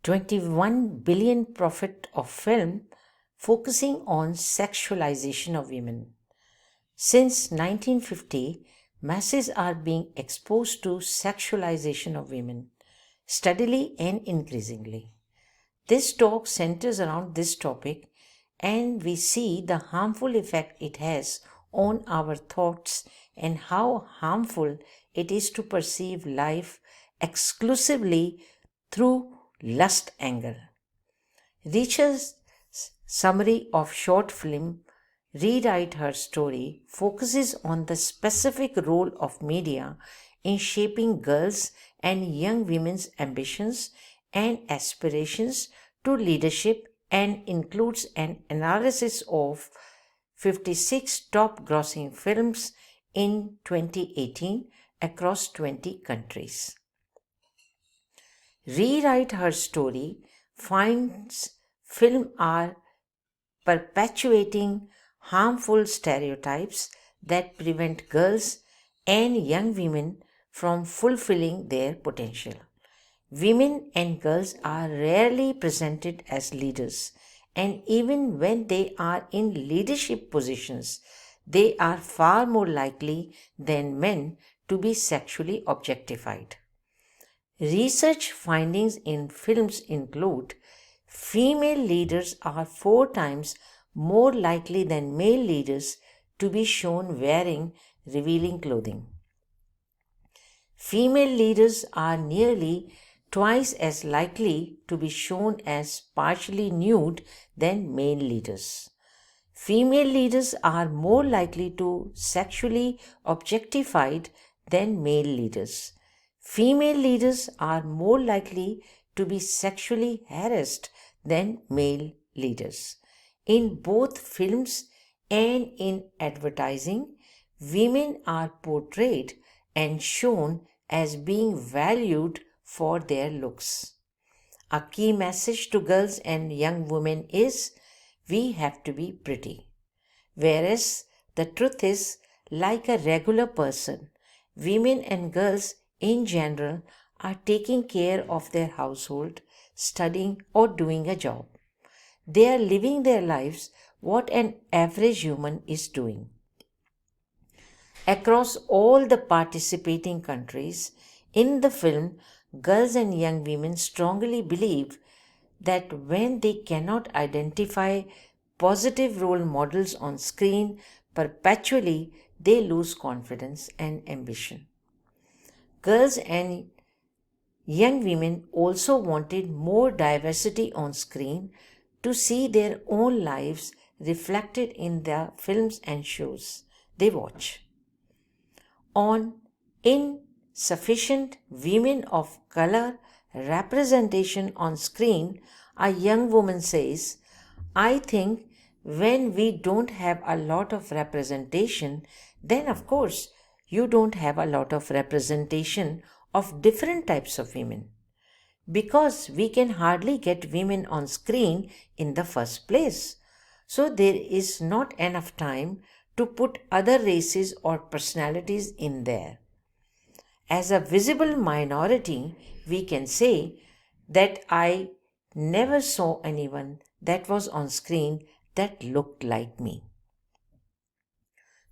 21 billion profit of film focusing on sexualization of women. Since 1950, masses are being exposed to sexualization of women, steadily and increasingly. This talk centers around this topic, and we see the harmful effect it has on our thoughts and how harmful it is to perceive life exclusively through lust angle. Reacher's summary of short film Rewrite Her Story focuses on the specific role of media in shaping girls' and young women's ambitions and aspirations to leadership and includes an analysis of 56 top grossing films in 2018 across 20 countries. Rewrite Her Story finds film are perpetuating harmful stereotypes that prevent girls and young women from fulfilling their potential. Women and girls are rarely presented as leaders, and even when they are in leadership positions, they are far more likely than men to be sexually objectified. Research findings in films include female leaders are 4 times more likely than male leaders to be shown wearing revealing clothing. Female leaders are nearly twice as likely to be shown as partially nude than male leaders. Female leaders are more likely to sexually objectified than male leaders. Female leaders are more likely to be sexually harassed than male leaders. In both films and in advertising, women are portrayed and shown as being valued for their looks. A key message to girls and young women is we have to be pretty. Whereas the truth is, like a regular person, women and girls in general are taking care of their household, studying or doing a job. They are living their lives what an average human is doing. Across all the participating countries, in the film, girls and young women strongly believe that when they cannot identify positive role models on screen perpetually, they lose confidence and ambition. Girls and young women also wanted more diversity on screen to see their own lives reflected in the films and shows they watch. On insufficient women of color representation on screen, a young woman says, I think when we don't have a lot of representation, then of course you don't have a lot of representation of different types of women, because we can hardly get women on screen in the first place. So there is not enough time to put other races or personalities in there. As a visible minority, we can say that I never saw anyone that was on screen that looked like me.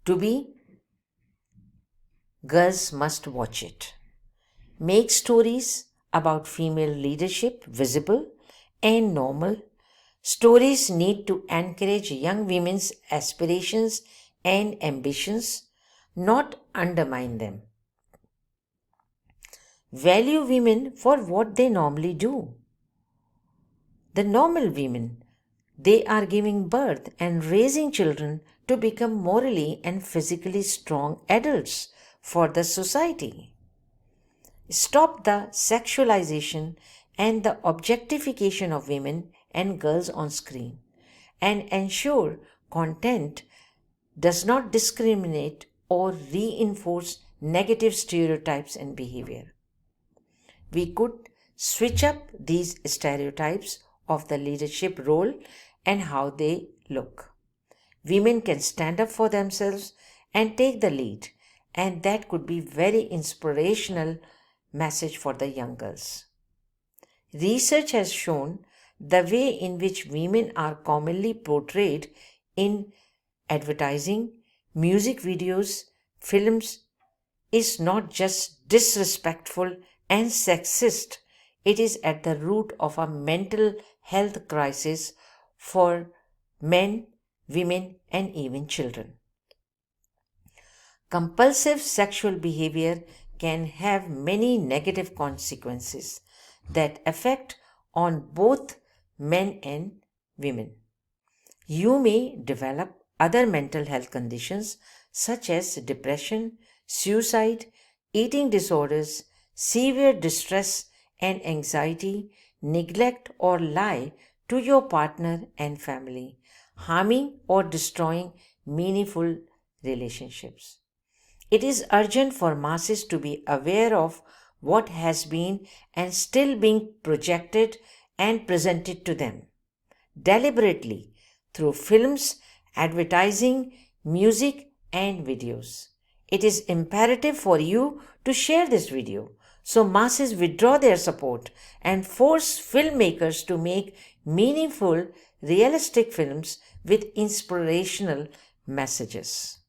To be, girls must watch it. Make stories about female leadership visible and normal. Stories need to encourage young women's aspirations and ambitions, not undermine them. Value women for what they normally do. The normal women, they are giving birth and raising children to become morally and physically strong adults for the society. Stop the sexualization and the objectification of women and girls on screen, and ensure content does not discriminate or reinforce negative stereotypes and behavior. We could switch up these stereotypes of the leadership role and how they look. Women can stand up for themselves and take the lead, and that could be very inspirational message for the young girls. Research has shown the way in which women are commonly portrayed in advertising, music videos, films is not just disrespectful and sexist, it is at the root of a mental health crisis for men, women, and even children. Compulsive sexual behavior can have many negative consequences that affect on both men and women. You may develop other mental health conditions such as depression, suicide, eating disorders, severe distress and anxiety, neglect or lie to your partner and family, harming or destroying meaningful relationships. It is urgent for masses to be aware of what has been and still being projected and presented to them deliberately through films, advertising, music, and videos. It is imperative for you to share this video so masses withdraw their support and force filmmakers to make meaningful, realistic films with inspirational messages.